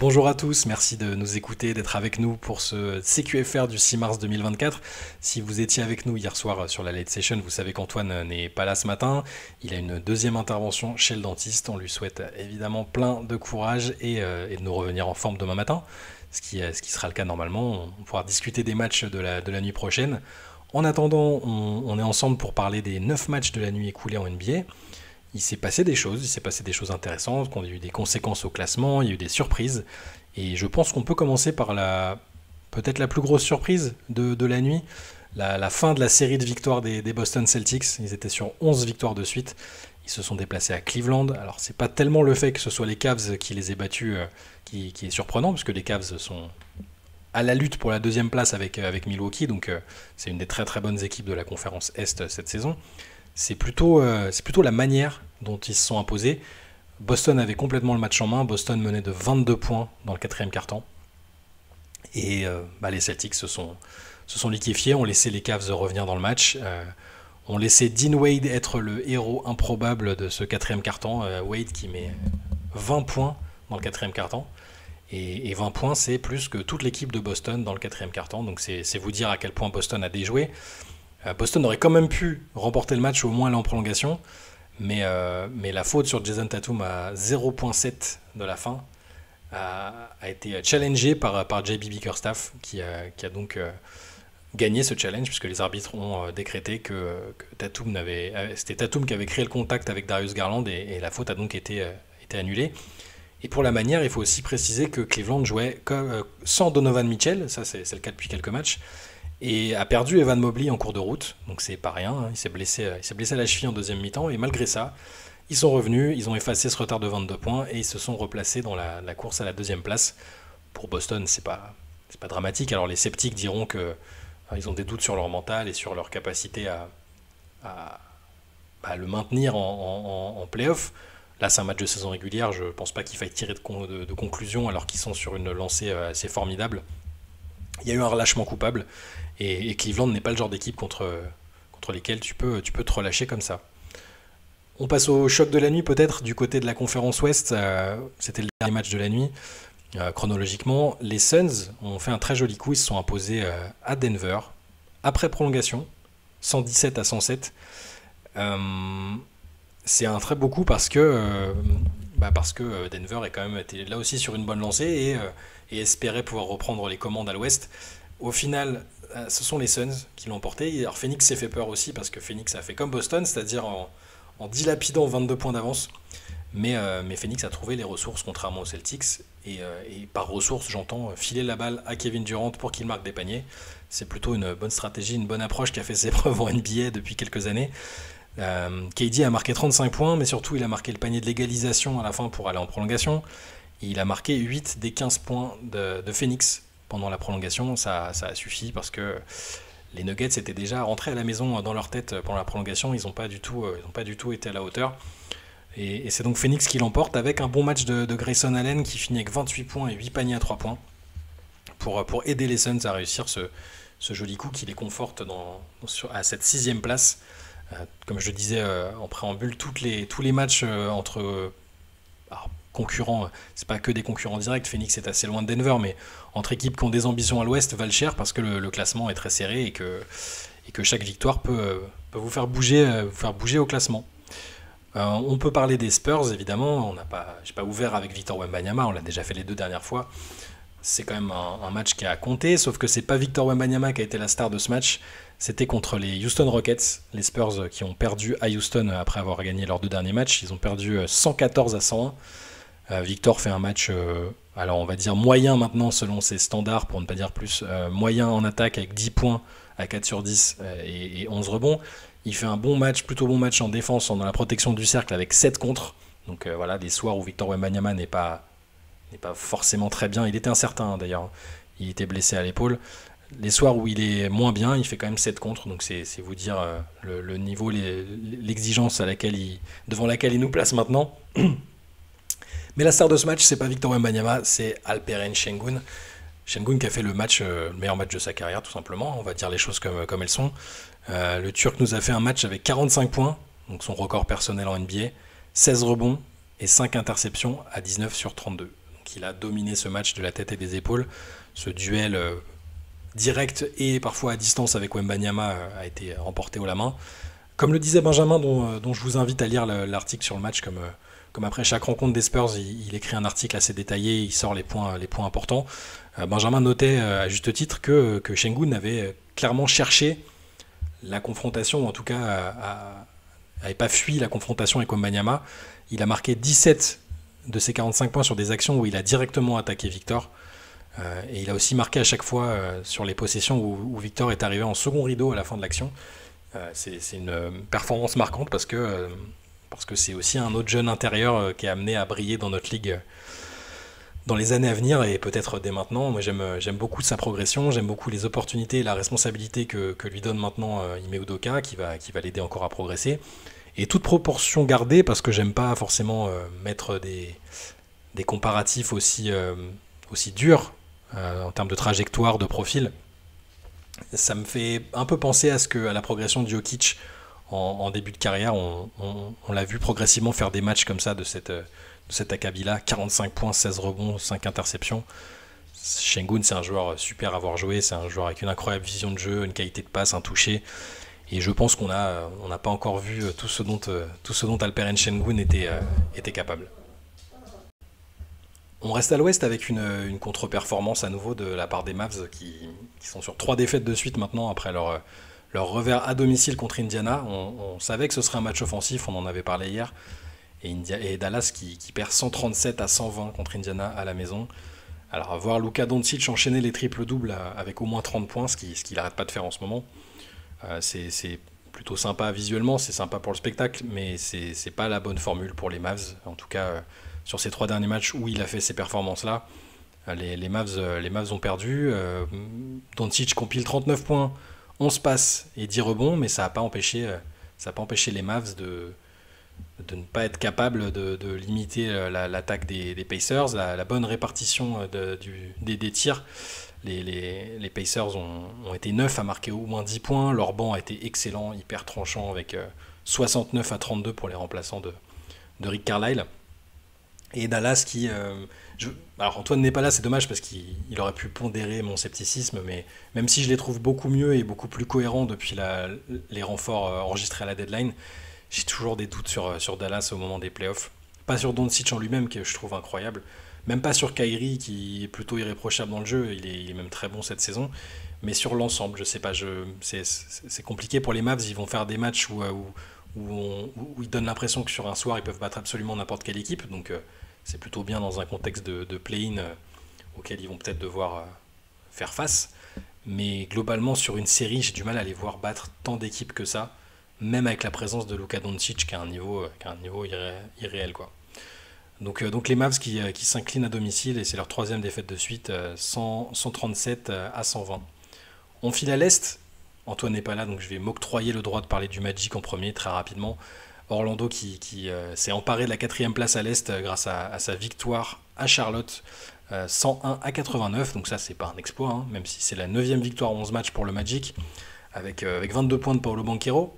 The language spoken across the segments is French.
Bonjour à tous, merci de nous écouter, d'être avec nous pour ce CQFR du 6 mars 2024. Si vous étiez avec nous hier soir sur la Late Session, vous savez qu'Antoine n'est pas là ce matin. Il a une deuxième intervention chez le dentiste. On lui souhaite évidemment plein de courage et de nous revenir en forme demain matin, ce qui sera le cas normalement. On pourra discuter des matchs de la nuit prochaine. En attendant, on est ensemble pour parler des 9 matchs de la nuit écoulée en NBA. Il s'est passé des choses intéressantes, qu'on a eu des conséquences au classement, il y a eu des surprises. Et je pense qu'on peut commencer par peut-être la plus grosse surprise de la nuit, la fin de la série de victoires des Boston Celtics. Ils étaient sur 11 victoires de suite. Ils se sont déplacés à Cleveland. Alors c'est pas tellement le fait que ce soit les Cavs qui les aient battus qui est surprenant, parce que les Cavs sont à la lutte pour la deuxième place avec Milwaukee, donc c'est une des très très bonnes équipes de la conférence Est cette saison. C'est plutôt la manière dont ils se sont imposés. Boston avait complètement le match en main. Boston menait de 22 points dans le quatrième quart-temps. Et les Celtics se sont liquéfiés, ont laissé les Cavs revenir dans le match. Ont laissé Dean Wade être le héros improbable de ce quatrième quart-temps. Wade qui met 20 points dans le quatrième quart-temps. Et 20 points, c'est plus que toute l'équipe de Boston dans le quatrième quart-temps. Donc c'est vous dire à quel point Boston a déjoué. Boston aurait quand même pu remporter le match, au moins aller en prolongation, mais la faute sur Jason Tatum à 0,7 de la fin a été challengée par JB Bickerstaff, qui a donc gagné ce challenge, puisque les arbitres ont décrété que c'était Tatum qui avait créé le contact avec Darius Garland, et la faute a donc été annulée. Et pour la manière, il faut aussi préciser que Cleveland jouait sans Donovan Mitchell, ça c'est le cas depuis quelques matchs, et a perdu Evan Mobley en cours de route, donc c'est pas rien, hein. Il s'est blessé à la cheville en deuxième mi-temps, et malgré ça, ils sont revenus, ils ont effacé ce retard de 22 points, et ils se sont replacés dans la course à la deuxième place. Pour Boston, c'est pas dramatique. Alors les sceptiques diront que ils ont des doutes sur leur mental et sur leur capacité à le maintenir en play-off. Là, c'est un match de saison régulière, je pense pas qu'il faille tirer de conclusion alors qu'ils sont sur une lancée assez formidable. Il y a eu un relâchement coupable, et Cleveland n'est pas le genre d'équipe contre lesquelles tu peux te relâcher comme ça. On passe au choc de la nuit peut-être du côté de la conférence Ouest. C'était le dernier match de la nuit. Chronologiquement, les Suns ont fait un très joli coup. Ils se sont imposés à Denver après prolongation, 117-107. C'est un très beau coup parce que Denver est quand même été là aussi sur une bonne lancée et espérait pouvoir reprendre les commandes à l'Ouest. Au final, ce sont les Suns qui l'ont emporté. Alors Phoenix s'est fait peur aussi parce que Phoenix a fait comme Boston, c'est-à-dire en dilapidant 22 points d'avance. Mais Phoenix a trouvé les ressources contrairement aux Celtics. Et par ressources, j'entends filer la balle à Kevin Durant pour qu'il marque des paniers. C'est plutôt une bonne stratégie, une bonne approche qui a fait ses preuves en NBA depuis quelques années. KD a marqué 35 points, mais surtout il a marqué le panier de l'égalisation à la fin pour aller en prolongation. Il a marqué 8 des 15 points de Phoenix pendant la prolongation. Ça a suffi parce que les Nuggets étaient déjà rentrés à la maison dans leur tête pendant la prolongation. Ils n'ont pas du tout été à la hauteur. Et c'est donc Phoenix qui l'emporte avec un bon match de Grayson Allen qui finit avec 28 points et 8 paniers à 3 points pour aider les Suns à réussir ce joli coup qui les conforte à cette 6ème place. Comme je le disais en préambule, tous les matchs entre concurrents, c'est pas que des concurrents directs, Phoenix est assez loin de Denver, mais entre équipes qui ont des ambitions à l'ouest valent cher parce que le classement est très serré et que chaque victoire peut vous faire bouger au classement. On peut parler des Spurs, évidemment. J'ai pas ouvert avec Victor Wembanyama, on l'a déjà fait les 2 dernières fois. C'est quand même un match qui a compté, sauf que c'est pas Victor Wembanyama qui a été la star de ce match. C'était contre les Houston Rockets, les Spurs qui ont perdu à Houston après avoir gagné leurs 2 derniers matchs. Ils ont perdu 114-101. Victor fait un match, alors on va dire moyen maintenant selon ses standards, pour ne pas dire plus, moyen en attaque avec 10 points à 4 sur 10 et 11 rebonds. Il fait un plutôt bon match en défense, dans la protection du cercle avec 7 contres. Donc voilà, des soirs où Victor Wembanyama n'est pas forcément très bien. Il était incertain d'ailleurs, il était blessé à l'épaule. Les soirs où il est moins bien, il fait quand même 7 contres, donc c'est vous dire le niveau, l'exigence devant laquelle il nous place maintenant. Mais la star de ce match, c'est pas Victor Wembanyama, c'est Alperen Sengun. Sengun qui a fait le meilleur match de sa carrière, tout simplement. On va dire les choses comme elles sont. Le Turc nous a fait un match avec 45 points, donc son record personnel en NBA, 16 rebonds et 5 interceptions à 19 sur 32. qu'il a dominé ce match de la tête et des épaules. Ce duel direct et parfois à distance avec Wembanyama a été remporté haut la main. Comme le disait Benjamin, dont je vous invite à lire l'article sur le match, comme après chaque rencontre des Spurs, il écrit un article assez détaillé, il sort les points importants. Benjamin notait à juste titre que Sengun avait clairement cherché la confrontation, ou en tout cas n'avait pas fui la confrontation avec Wembanyama. Il a marqué 17 de ses 45 points sur des actions où il a directement attaqué Victor. Et il a aussi marqué à chaque fois sur les possessions où Victor est arrivé en second rideau à la fin de l'action. C'est une performance marquante parce que c'est aussi un autre jeune intérieur qui est amené à briller dans notre ligue dans les années à venir et peut-être dès maintenant. Moi j'aime beaucoup sa progression, j'aime beaucoup les opportunités et la responsabilité que lui donne maintenant Ime Udoka qui va l'aider encore à progresser. Et toute proportion gardée, parce que j'aime pas forcément mettre des comparatifs aussi durs en termes de trajectoire, de profil. Ça me fait un peu penser à la progression de Jokic en début de carrière. On l'a vu progressivement faire des matchs comme ça de cet acabit-là. 45 points, 16 rebonds, 5 interceptions. Sengun, c'est un joueur super à avoir joué. C'est un joueur avec une incroyable vision de jeu, une qualité de passe, un toucher. Et je pense qu'on n'a pas encore vu tout ce dont Alperen Sengun était capable. On reste à l'ouest avec une contre-performance à nouveau de la part des Mavs qui sont sur 3 défaites de suite maintenant après leur revers à domicile contre Indiana. On savait que ce serait un match offensif, on en avait parlé hier. Et Dallas qui perd 137-120 contre Indiana à la maison. Alors voir Luka Doncic enchaîner les triples-doubles avec au moins 30 points, ce qu'il n'arrête pas de faire en ce moment, c'est plutôt sympa visuellement, c'est sympa pour le spectacle, mais c'est pas la bonne formule pour les Mavs. En tout cas, sur ces 3 derniers matchs où il a fait ces performances-là, les Mavs ont perdu. Doncic compile 39 points, 11 passes et 10 rebonds, mais ça n'a pas empêché les Mavs de ne pas être capables de limiter l'attaque des Pacers, la bonne répartition des tirs. Les Pacers ont été 9 à marquer au moins 10 points, leur banc a été excellent, hyper tranchant avec 69-32 pour les remplaçants de Rick Carlisle. Et Dallas alors Antoine n'est pas là, c'est dommage parce qu'il aurait pu pondérer mon scepticisme, mais même si je les trouve beaucoup mieux et beaucoup plus cohérents depuis les renforts enregistrés à la deadline, j'ai toujours des doutes sur Dallas au moment des playoffs. Pas sur Doncic en lui-même, que je trouve incroyable, même pas sur Kyrie qui est plutôt irréprochable dans le jeu, il est même très bon cette saison, mais sur l'ensemble, je sais pas, c'est compliqué pour les Mavs, ils vont faire des matchs où ils donnent l'impression que sur un soir ils peuvent battre absolument n'importe quelle équipe, donc c'est plutôt bien dans un contexte de play-in auquel ils vont peut-être devoir faire face. Mais globalement, sur une série, j'ai du mal à les voir battre tant d'équipes que ça, même avec la présence de Luka Doncic qui a un niveau irréel, quoi. Donc les Mavs qui s'inclinent à domicile, et c'est leur 3e défaite de suite, 137-120. On file à l'Est. Antoine n'est pas là, donc je vais m'octroyer le droit de parler du Magic en premier, très rapidement. Orlando qui s'est emparé de la 4e place à l'Est grâce à sa victoire à Charlotte, 101-89. Donc ça, c'est pas un exploit, hein, même si c'est la 9e victoire en 11 matchs pour le Magic, avec 22 points de Paolo Banchero.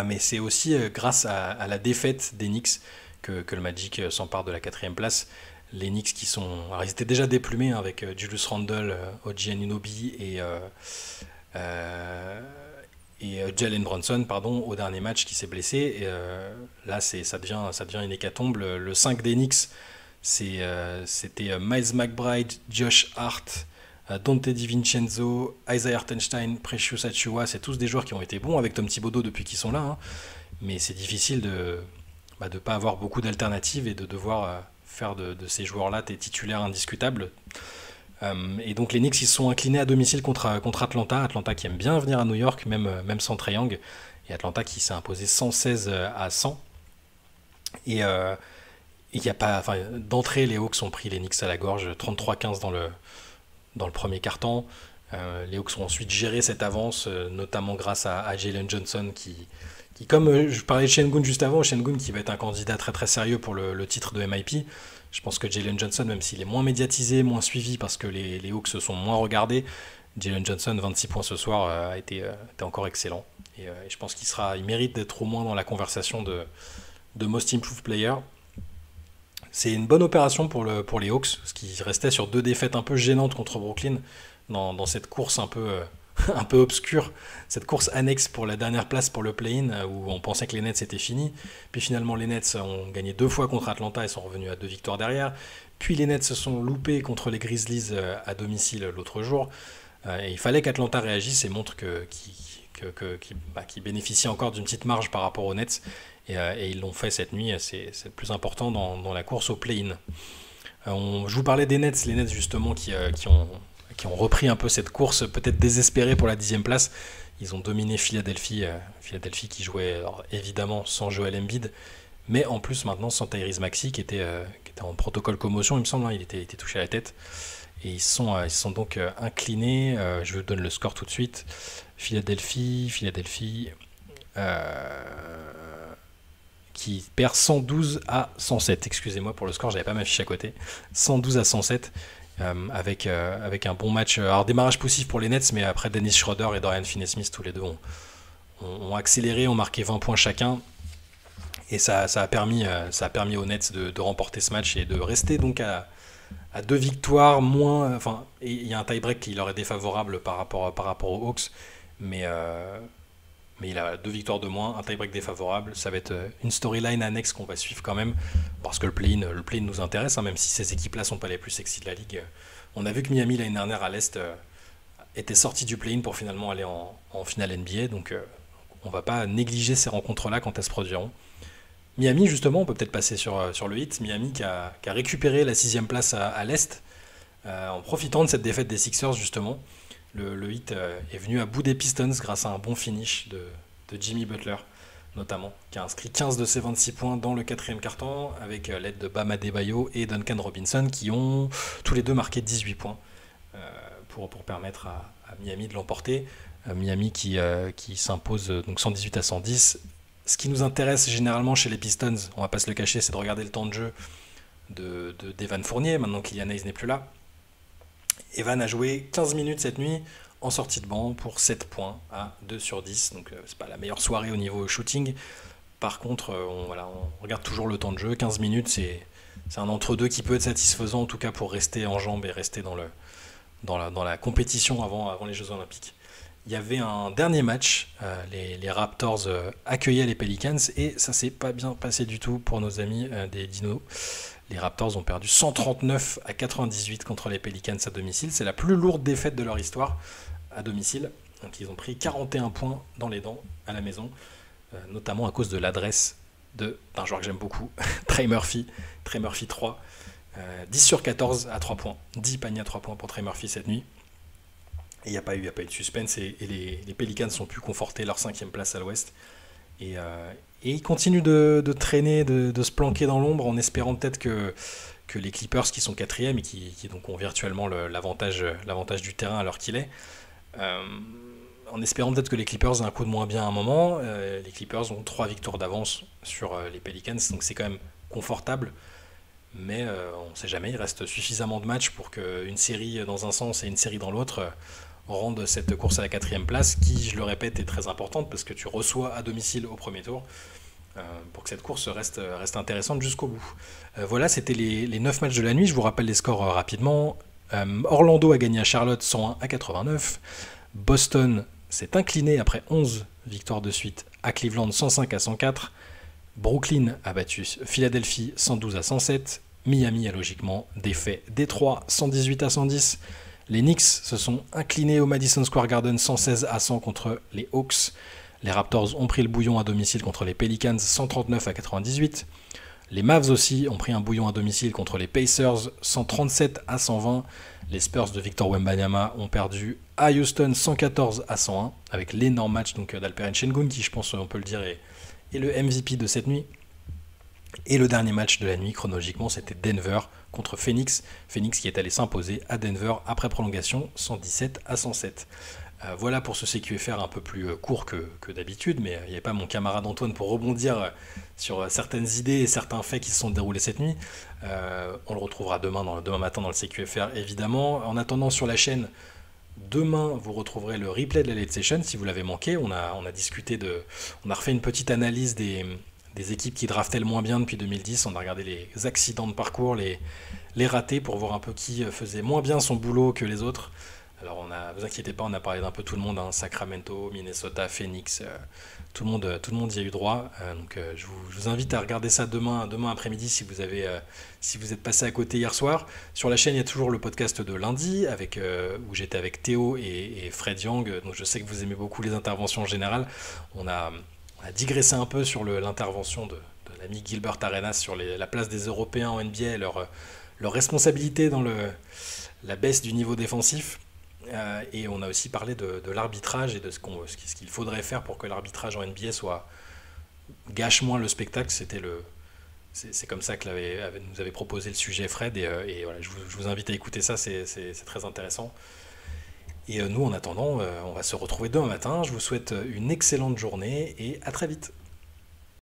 Mais c'est aussi grâce à la défaite des Knicks que le Magic s'empare de la 4e place. Les Knicks alors ils étaient déjà déplumés avec Julius Randle, OG Anunoby et Jalen Brunson, au dernier match qui s'est blessé. Et, là, ça devient une hécatombe. Le 5 des Knicks, c'était Miles McBride, Josh Hart, Dante DiVincenzo, Isaiah Hartenstein, Precious Achiuwa. C'est tous des joueurs qui ont été bons avec Tom Thibodeau depuis qu'ils sont là, hein. Mais c'est difficile de ne pas avoir beaucoup d'alternatives et de devoir faire de ces joueurs-là tes titulaires indiscutables. Et donc les Knicks ils se sont inclinés à domicile contre Atlanta qui aime bien venir à New York, même sans Trae Young, et Atlanta qui s'est imposé 116-100. Et il y a pas, d'entrée, les Hawks ont pris les Knicks à la gorge, 33-15 dans le premier quart-temps. Les Hawks ont ensuite géré cette avance, notamment grâce à Jalen Johnson qui comme je parlais de Sengun juste avant, Sengun qui va être un candidat très très sérieux pour le titre de MIP. Je pense que Jalen Johnson, même s'il est moins médiatisé, moins suivi parce que les Hawks se sont moins regardés, Jalen Johnson, 26 points ce soir, a été encore excellent. Et je pense il mérite d'être au moins dans la conversation de Most Improved Player. C'est une bonne opération pour les Hawks, parce qu'ils restaient sur 2 défaites un peu gênantes contre Brooklyn dans cette course un peu, un peu obscure, cette course annexe pour la dernière place pour le play-in, où on pensait que les Nets étaient finis. Puis finalement, les Nets ont gagné 2 fois contre Atlanta et sont revenus à 2 victoires derrière. Puis les Nets se sont loupés contre les Grizzlies à domicile l'autre jour. Et il fallait qu'Atlanta réagisse et montre qu'ils bénéficient encore d'une petite marge par rapport aux Nets. Et ils l'ont fait cette nuit, c'est le plus important dans la course au play-in. Je vous parlais des Nets, les Nets justement qui ont repris un peu cette course, peut-être désespérée pour la 10e place. Ils ont dominé Philadelphie, Philadelphie qui jouait alors, évidemment sans Joel Embiid, mais en plus maintenant sans Tyrese Maxey qui était en protocole commotion, il me semble, hein, il était touché à la tête. Et ils se sont donc inclinés. Je vous donne le score tout de suite. Philadelphie, qui perd 112-107. Excusez-moi pour le score, j'avais pas ma fiche à côté. 112-107. Avec un bon match. Alors démarrage poussif pour les Nets, mais après Dennis Schroeder et Dorian Finney-Smith, tous les deux ont accéléré, ont marqué 20 points chacun. Et ça a permis aux Nets de remporter ce match et de rester donc à 2 victoires moins. Enfin, il y a un tie-break qui leur est défavorable par rapport aux Hawks, mais il a 2 victoires de moins, un tie-break défavorable. Ça va être une storyline annexe qu'on va suivre quand même, parce que le play-in nous intéresse, hein, même si ces équipes-là sont pas les plus sexy de la ligue. On a vu que Miami l'année dernière à l'Est était sorti du play-in pour finalement aller en finale NBA, donc on va pas négliger ces rencontres-là quand elles se produiront. Miami, justement, on peut peut-être passer sur le Heat. Miami qui a récupéré la 6e place à l'Est, en profitant de cette défaite des Sixers, justement. Le Heat est venu à bout des Pistons grâce à un bon finish de Jimmy Butler, notamment, qui a inscrit 15 de ses 26 points dans le 4e quart-temps, avec l'aide de Bam Adebayo et Duncan Robinson, qui ont tous les deux marqué 18 points pour permettre à Miami de l'emporter. Miami qui s'impose donc 118-110. Ce qui nous intéresse généralement chez les Pistons, on va pas se le cacher, c'est de regarder le temps de jeu d'Evan Fournier, maintenant qu'Ilian Hayes n'est plus là. Evan a joué 15 minutes cette nuit en sortie de banc pour 7 points à 2 sur 10, donc c'est pas la meilleure soirée au niveau shooting. Par contre, on regarde toujours le temps de jeu, 15 minutes, c'est un entre-deux qui peut être satisfaisant, en tout cas pour rester en jambes et rester dans la compétition avant les Jeux Olympiques. Il y avait un dernier match, les Raptors accueillaient les Pelicans et ça s'est pas bien passé du tout pour nos amis des Dinos. Les Raptors ont perdu 139-98 contre les Pelicans à domicile. C'est la plus lourde défaite de leur histoire à domicile. Donc ils ont pris 41 points dans les dents à la maison, notamment à cause de l'adresse d'un joueur que j'aime beaucoup, Trey Murphy 3. 10 sur 14 à 3 points. 10 paniers à 3 points pour Trey Murphy cette nuit. Et il n'y a pas eu de suspense et les Pelicans ont pu conforter leur 5e place à l'ouest. Et ils continuent de traîner, de se planquer dans l'ombre en espérant peut-être que les Clippers qui sont 4e et qui donc ont virtuellement l'avantage du terrain à l'heure qu'il est, en espérant peut-être que les Clippers aient un coup de moins bien à un moment. Les Clippers ont 3 victoires d'avance sur les Pelicans, donc c'est quand même confortable. Mais on ne sait jamais, il reste suffisamment de matchs pour qu'une série dans un sens et une série dans l'autre rendent cette course à la 4e place, qui, je le répète, est très importante parce que tu reçois à domicile au premier tour, pour que cette course reste intéressante jusqu'au bout. Voilà, c'était les 9 matchs de la nuit. Je vous rappelle les scores rapidement. Orlando a gagné à Charlotte 101-89. Boston s'est incliné après 11 victoires de suite à Cleveland 105-104. Brooklyn a battu Philadelphie 112-107. Miami a logiquement défait Détroit 118-110. Les Knicks se sont inclinés au Madison Square Garden 116-100 contre les Hawks. Les Raptors ont pris le bouillon à domicile contre les Pelicans 139-98. Les Mavs aussi ont pris un bouillon à domicile contre les Pacers 137-120. Les Spurs de Victor Wembanyama ont perdu à Houston 114-101 avec l'énorme match d'Alperen Sengun qui, je pense on peut le dire, est le MVP de cette nuit. Et le dernier match de la nuit, chronologiquement, c'était Denver contre Phoenix. Phoenix qui est allé s'imposer à Denver après prolongation 117-107. Voilà pour ce CQFR un peu plus court que d'habitude, mais il n'y avait pas mon camarade Antoine pour rebondir sur certaines idées et certains faits qui se sont déroulés cette nuit. On le retrouvera demain matin dans le CQFR, évidemment. En attendant, sur la chaîne, demain, vous retrouverez le replay de la late session si vous l'avez manqué. On a discuté on a refait une petite analyse des des équipes qui draftaient le moins bien depuis 2010. On a regardé les accidents de parcours, les ratés pour voir un peu qui faisait moins bien son boulot que les autres. Alors vous inquiétez pas, on a parlé d'un peu tout le monde, hein, Sacramento, Minnesota, Phoenix, tout le monde y a eu droit. Je vous invite à regarder ça demain après-midi si vous êtes passé à côté hier soir. Sur la chaîne, il y a toujours le podcast de lundi où j'étais avec Théo et Fred Young. Donc je sais que vous aimez beaucoup les interventions en général. On a, on a digressé un peu sur l'intervention de l'ami Gilbert Arenas sur la place des Européens en NBA et leur responsabilité dans la baisse du niveau défensif. Et on a aussi parlé de l'arbitrage et de ce qu'il faudrait faire pour que l'arbitrage en NBA gâche moins le spectacle. C'est comme ça que nous avait proposé le sujet Fred. Et voilà, je vous invite à écouter ça, c'est très intéressant. Et nous, en attendant, on va se retrouver demain matin. Je vous souhaite une excellente journée et à très vite.